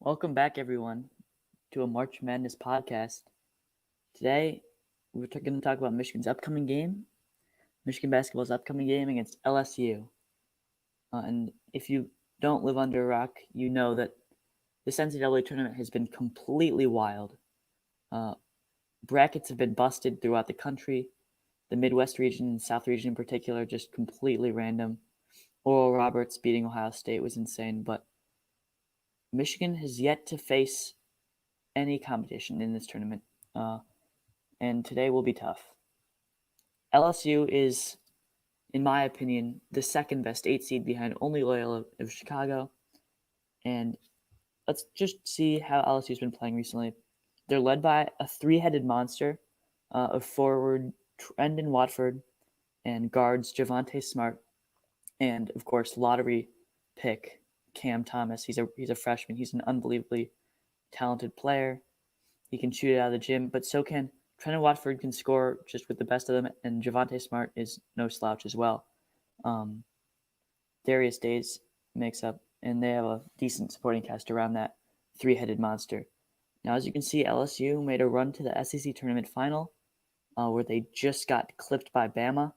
Welcome back, everyone, to a March Madness podcast. Today, we're going to talk about Michigan's upcoming game, Michigan basketball's upcoming game against LSU. And if you don't live under a rock, you know that this NCAA tournament has been completely wild. Brackets have been busted throughout the country. The Midwest region and South region in particular, just completely random. Oral Roberts beating Ohio State was insane, but Michigan has yet to face any competition in this tournament, and today will be tough. LSU is, in my opinion, the second best 8 seed behind only Loyola of Chicago, and let's just see how LSU's been playing recently. They're led by a three-headed monster of forward Trendon Watford and guards Javonte Smart, and of course lottery pick Cam Thomas. He's a freshman. He's an unbelievably talented player. He can shoot it out of the gym, but so can Trendon Watford can score just with the best of them, and Javonte Smart is no slouch as well. Darius Days makes up, and they have a decent supporting cast around that three-headed monster. Now, as you can see, LSU made a run to the SEC tournament final, where they just got clipped by Bama,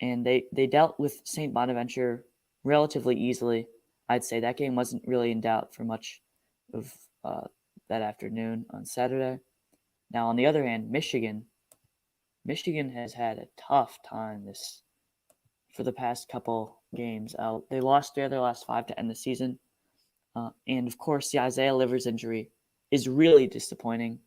and they dealt with St. Bonaventure relatively easily. I'd say that game wasn't really in doubt for much of that afternoon on Saturday. Now, on the other hand, Michigan has had a tough time for the past couple games. They lost their last 5 to end the season, and of course, the Isaiah Livers injury is really disappointing.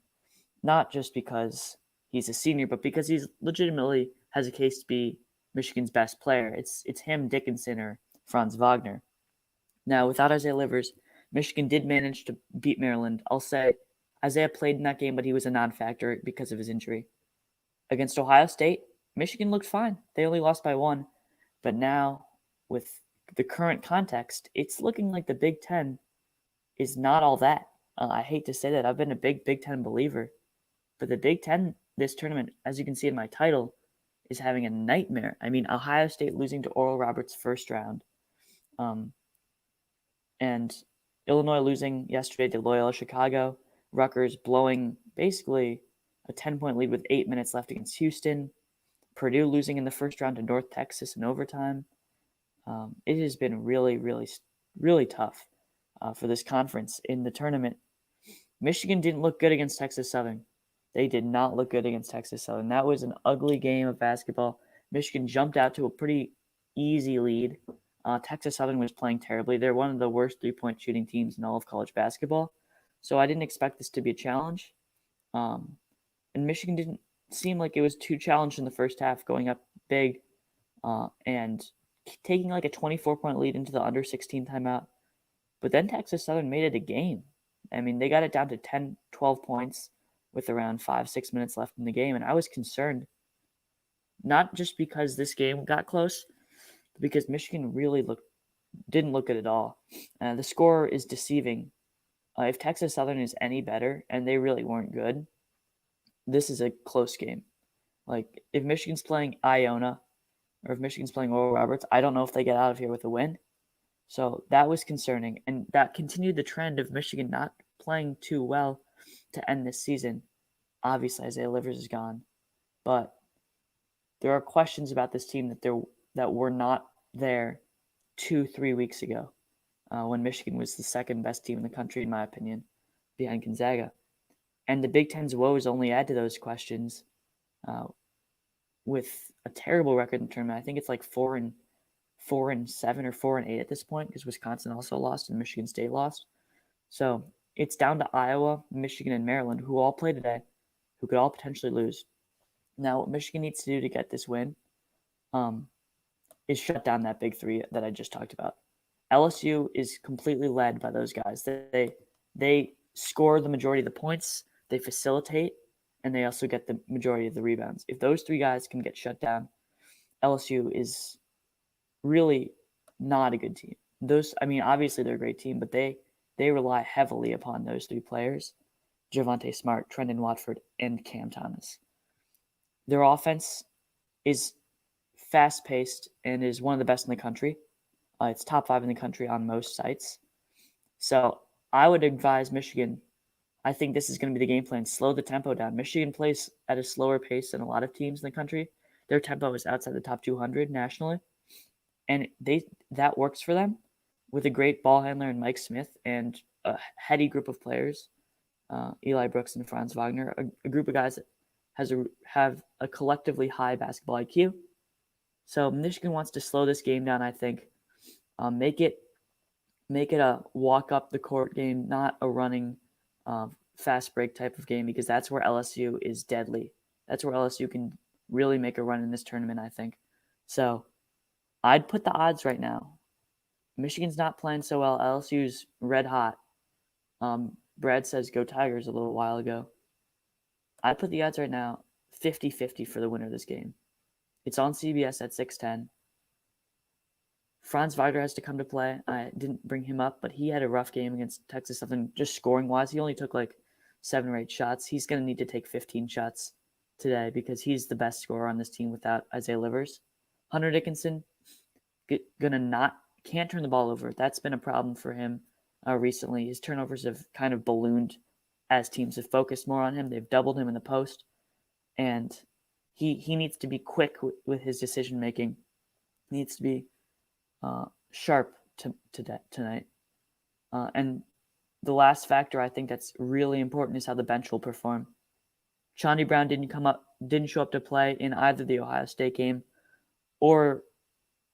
Not just because he's a senior, but because he's legitimately has a case to be Michigan's best player. It's him, Dickinson, or Franz Wagner. Now, without Isaiah Livers, Michigan did manage to beat Maryland. I'll say Isaiah played in that game, but he was a non-factor because of his injury. Against Ohio State, Michigan looked fine. They only lost by 1. But now, with the current context, it's looking like the Big Ten is not all that. I hate to say that. I've been a big Big Ten believer. But the Big Ten, this tournament, as you can see in my title, is having a nightmare. I mean, Ohio State losing to Oral Roberts first round. And Illinois losing yesterday to Loyola Chicago. Rutgers blowing basically a 10-point lead with 8 minutes left against Houston. Purdue losing in the first round to North Texas in overtime. It has been really, really, really tough for this conference in the tournament. Michigan didn't look good against Texas Southern. They did not look good against Texas Southern. That was an ugly game of basketball. Michigan jumped out to a pretty easy lead. Texas Southern was playing terribly. They're one of the worst three-point shooting teams in all of college basketball. So I didn't expect this to be a challenge. And Michigan didn't seem like it was too challenged in the first half, going up big and taking like a 24-point lead into the under 16 timeout. But then Texas Southern made it a game. I mean, they got it down to 10, 12 points with around 5-6 minutes left in the game. And I was concerned, not just because this game got close, but because Michigan really didn't look good at all. The score is deceiving. If Texas Southern is any better, and they really weren't good, this is a close game. Like, if Michigan's playing Iona, or if Michigan's playing Oral Roberts, I don't know if they get out of here with a win. So that was concerning, and that continued the trend of Michigan not playing too well to end this season. Obviously, Isaiah Livers is gone, but there are questions about this team that were not there 2-3 weeks ago, when Michigan was the second best team in the country, in my opinion, behind Gonzaga. And the Big Ten's woes only add to those questions. With a terrible record in the tournament, I think it's like 4-7 or 4-8 at this point, because Wisconsin also lost and Michigan State lost. So it's down to Iowa, Michigan, and Maryland, who all play today, who could all potentially lose. Now, what Michigan needs to do to get this win is shut down that big three that I just talked about. LSU is completely led by those guys. They score the majority of the points, they facilitate, and they also get the majority of the rebounds. If those three guys can get shut down, LSU is really not a good team. Obviously they're a great team, but they rely heavily upon those three players, Javonte Smart, Trendon Watford, and Cam Thomas. Their offense is fast-paced and is one of the best in the country. It's top 5 in the country on most sites. So I would advise Michigan. I think this is going to be the game plan. Slow the tempo down. Michigan plays at a slower pace than a lot of teams in the country. Their tempo is outside the top 200 nationally, and that works for them with a great ball handler in Mike Smith and a heady group of players, Eli Brooks and Franz Wagner, a group of guys that have a collectively high basketball IQ. So Michigan wants to slow this game down. I think make it a walk up the court game, not a running fast break type of game, because that's where LSU is deadly. That's where LSU can really make a run in this tournament, I think. So I'd put the odds right now. Michigan's not playing so well. LSU's red hot. Brad says go Tigers a little while ago. I'd put the odds right now 50-50 for the winner of this game. It's on CBS at 6:10. Franz Wagner has to come to play. I didn't bring him up, but he had a rough game against Texas Southern, just scoring-wise. He only took like 7 or 8 shots. He's going to need to take 15 shots today because he's the best scorer on this team without Isaiah Livers. Hunter Dickinson can't turn the ball over. That's been a problem for him recently. His turnovers have kind of ballooned as teams have focused more on him. They've doubled him in the post, and he needs to be quick with his decision-making. He needs to be sharp tonight. And the last factor I think that's really important is how the bench will perform. Chauncey Brown didn't show up to play in either the Ohio State game or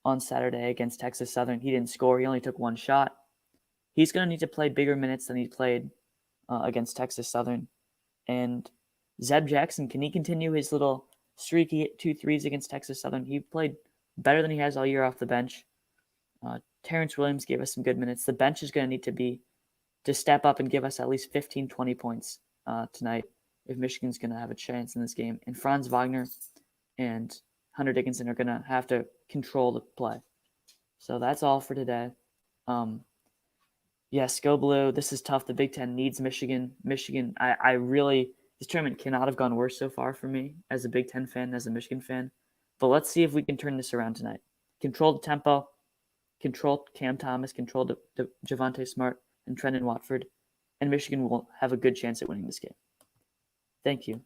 on Saturday against Texas Southern. He didn't score. He only took 1 shot. He's going to need to play bigger minutes than he played against Texas Southern. And Zeb Jackson, can he continue his little streaky 2 threes against Texas Southern? He played better than he has all year off the bench. Terrence Williams gave us some good minutes. The bench is going to need to step up and give us at least 15, 20 points tonight if Michigan's going to have a chance in this game. And Franz Wagner and Hunter Dickinson are going to have to control the play. So that's all for today. Yes, go blue. This is tough. The Big Ten needs Michigan. This tournament cannot have gone worse so far for me as a Big Ten fan, as a Michigan fan. But let's see if we can turn this around tonight. Control the tempo. Control Cam Thomas. Control Javonte Smart and Trendon Watford. And Michigan will have a good chance at winning this game. Thank you.